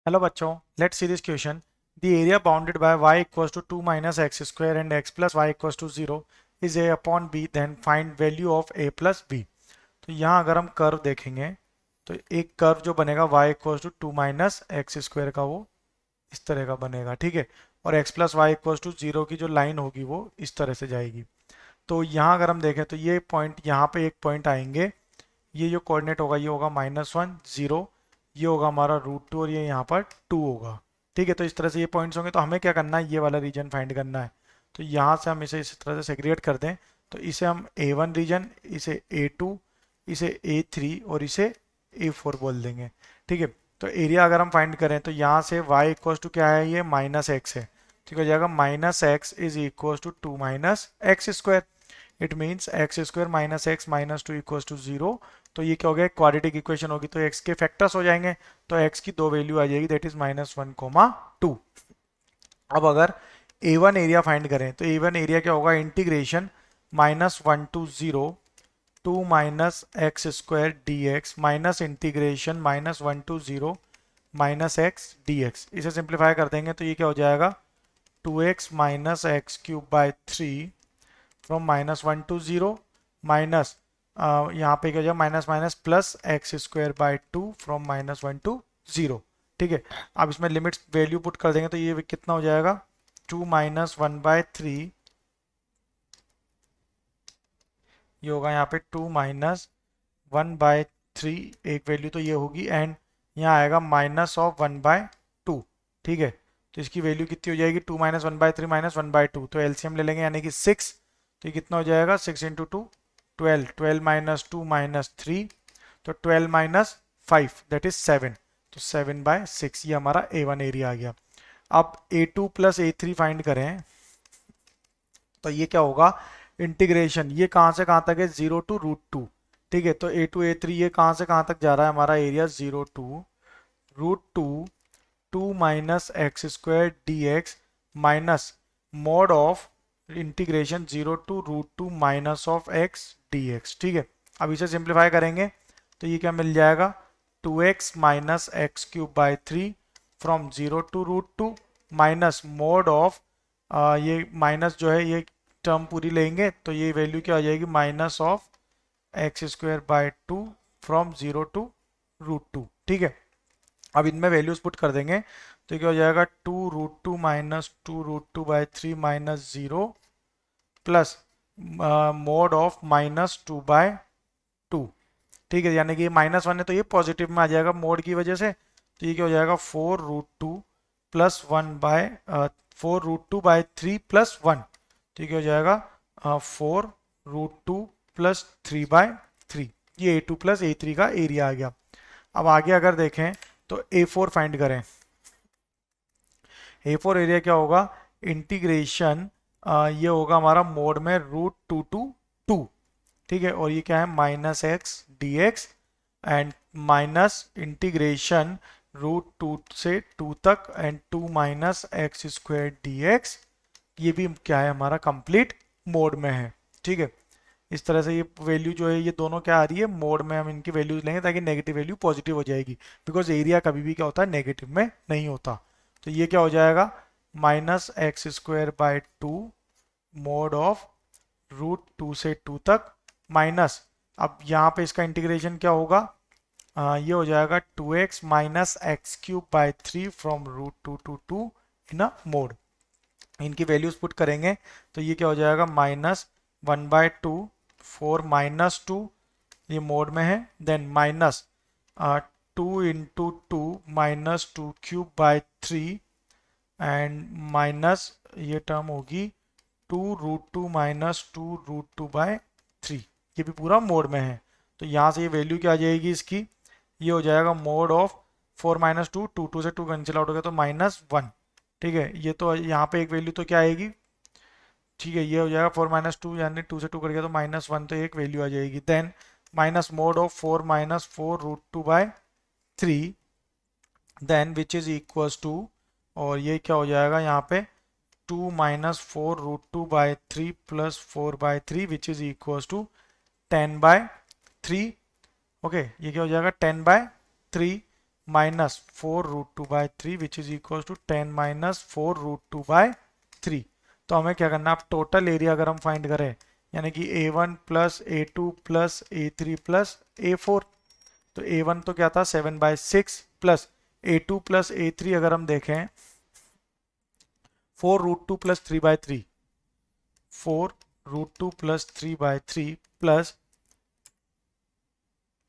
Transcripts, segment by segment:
Hello बच्चों, let's see this question. The area bounded by y equals to 2 minus x square and x plus y equals to 0 is a upon b. Then find value of a plus b. तो यहाँ अगर हम curve देखेंगे तो एक curve जो बनेगा y equals to 2 minus x square का, वो इस तरह का बनेगा. ठीक है. और x plus y equals to 0 की जो लाइन होगी वो इस तरह से जाएगी. तो यहाँ अगर हम देखें तो ये पॉइंट, यहाँ पे एक पॉइंट आएंगे. ये जो कोऑर्डिनेट होगा ये होगा -1 0, ये होगा हमारा √2 और ये यहाँ पर 2 होगा. ठीक है. तो इस तरह से ये पॉइंट्स होंगे. तो हमें क्या करना है, ये वाला रीजन फाइंड करना है. तो यहाँ से हम इसे इस तरह से सेग्रीगेट कर दें. तो इसे हम A1 रीजन, इसे A2, इसे A3 और इसे A4 बोल देंगे. ठीक है. तो एरिया अगर हम फाइंड करें तो यहाँ से y इक्वल टू क्या है, ये -x है. ठीक हो जाएगा. -x is equal to 2 minus x square. It means x square minus x minus two equal to 0. तो ये क्या हो गया, क्वाड्रेटिक इक्वेशन होगी. तो x के फैक्टर्स हो जाएंगे. तो x की दो वैल्यू आ जाएगी, दैट इज -1, 2. अब अगर A1 एरिया फाइंड करें तो A1 एरिया क्या होगा, integration -1 to 0 2 minus x square D x minus integration -1 to 0 minus x D x. इसे सिंप्लीफाई कर देंगे तो ये क्या हो जाएगा, 2x minus x cube by 3 from -1 to 0 minus यहाँ पे क्या हो जाएगा, minus minus plus x square by 2 from -1 to 0. ठीक है. अब इसमें लिमिट्स वैल्यू पुट कर देंगे तो ये कितना हो जाएगा, 2 माइनस 1/3. ये होगा यहाँ पे 2 माइनस 1/3 एक वैल्यू तो ये होगी. एंड यहाँ आएगा -1/2. ठीक है. तो इसकी वैल्यू कितनी हो जाएगी, 2 माइनस 1/3 माइनस 1/2. तो एलसीएम ले लेंगे यानी कि 6. तो ये कितना हो जाएगा, 6 इंटू 2 12. 12 minus 2 minus 3. तो 12 माइनस 5 दैट इज 7. तो 7/6 ये हमारा A1 एरिया आ गया. अब A2 प्लस A3 फाइंड करें तो ये क्या होगा, इंटीग्रेशन ये कहाँ से कहाँ तक है, 0 to √2. ठीक है. तो A2 A3 ये कहाँ से कहाँ तक जा रहा है हमारा area, 0 to √2 2 minus x square D x minus mod of integration 0 to √2 minus of x D x. ठीक है. अब इसे सिंप्लीफाई करेंगे तो ये क्या मिल जाएगा, 2x minus x cube by 3 from 0 to √2 minus mod of, ये माइनस जो है ये टर्म पूरी लेंगे तो ये वैल्यू क्या आ जाएगी, minus of x square by 2 from 0 to √2. ठीक है. अब इनमें वैल्यूज पुट कर देंगे तो क्या हो जाएगा, 2 √2 minus 2 √2/3 minus 0 plus mode of -2/2. ठीक है. यानी कि ये -1 है तो ये पॉजिटिव में आ जाएगा मोड की वजह से. तो ये क्या हो जाएगा, 4 √2 प्लस 4 √2/3 प्लस 1. ठीक हो जाएगा 4 √2 प्लस 3/3. ये A2 प्लस A3 का एरिया आ गया. अब आगे अगर देखें तो A4 फाइंड करें. A4 एरिया क्या होगा, इंटीग्रेशन ये होगा हमारा मोड में √2 to 2. ठीक है. और ये क्या है, minus x D x and minus integration √2 से 2 तक and 2 minus x square D x. ये भी क्या है, हमारा कंप्लीट मोड में है. ठीक है. इस तरह से ये वैल्यू जो है ये दोनों क्या आ रही है, मोड में हम इनकी वैल्यूज लेंगे ताकि नेगेटिव वैल्यू पॉजिटिव हो जाएगी. बिकॉज एरिया कभी भी क्या होता है, नेगेटिव में नहीं होता. तो ये क्या हो जाएगा, minus x square by 2 mode of √2 से 2 तक माइनस, अब यहाँ पे इसका इंटीग्रेशन क्या होगा, ये हो जाएगा 2x minus x cube by 3 from √2 to 2 in a mode. इनकी वैल्यूज पुट करेंगे तो ये क्या हो जाएगा, -1/2 4 -2 ये मोड में है. Then minus 2 into 2 -2³/3 and minus ये टर्म होगी 2 √2 -2 √2/3. ये भी पूरा मोड में है. तो यहाँ से ये वैल्यू क्या आ जाएगी इसकी, ये हो जाएगा मोड ऑफ 4 -2 2 2 से 2 कैंसिल आउट हो गया तो -1. ठीक है. ये तो यहाँ पे एक वैल्यू तो क्या आएगी, ठीक है, ये हो जाएगा 4 -2 यानी 2 से 2 कर गया तो -1, तो एक वैल्यू आ जाएगी. Then minus mod of 4 -4 √2/3 then which is equals to, और ये क्या हो जाएगा यहाँ पे 2 -4 √2/3 plus 4/3 which is equals to 10/3. Okay. ये क्या हो जाएगा 10/3. Minus 4√2/3 which is equal to 10 minus 4√2/3। तो हमें क्या करना है, अब टोटल एरिया अगर हम फाइंड करें यानी कि A1 plus A2 plus A3 plus A4, तो A1 तो क्या था 7/6 प्लस A2 प्लस A3 अगर हम देखें 4√2 प्लस 3/3, 4√2 प्लस 3/3 प्लस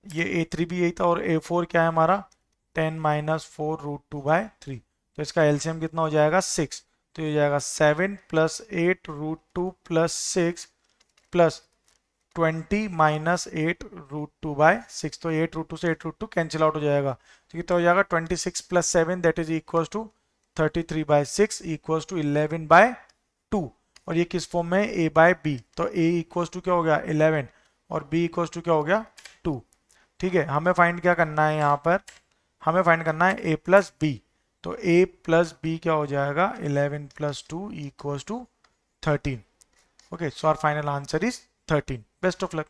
ये A3 भी यही था और A4 क्या है हमारा 10 माइनस 4√2/3। तो इसका एलसीएम कितना हो जाएगा 6, तो ये हो जाएगा 7 प्लस 8√2 प्लस 6 प्लस 20 माइनस 8√2/6। तो 8√2 से 8√2 कैंसिल आउट हो जाएगा, तो कितना हो जाएगा 26 plus 7 that is equal to 33/6 equal to 11/2। और ये किस फॉर्म में है A/B, तो A इक्वल टू क्या हो गया 11 और B इक्वल टू क्या हो गया 2। ठीक है, हमें फाइंड क्या करना है यहाँ पर, हमें फाइंड करना है A प्लस B। तो A प्लस B क्या हो जाएगा 11 plus 2 equal to 13। Okay, so our final answer is 13। Best of luck.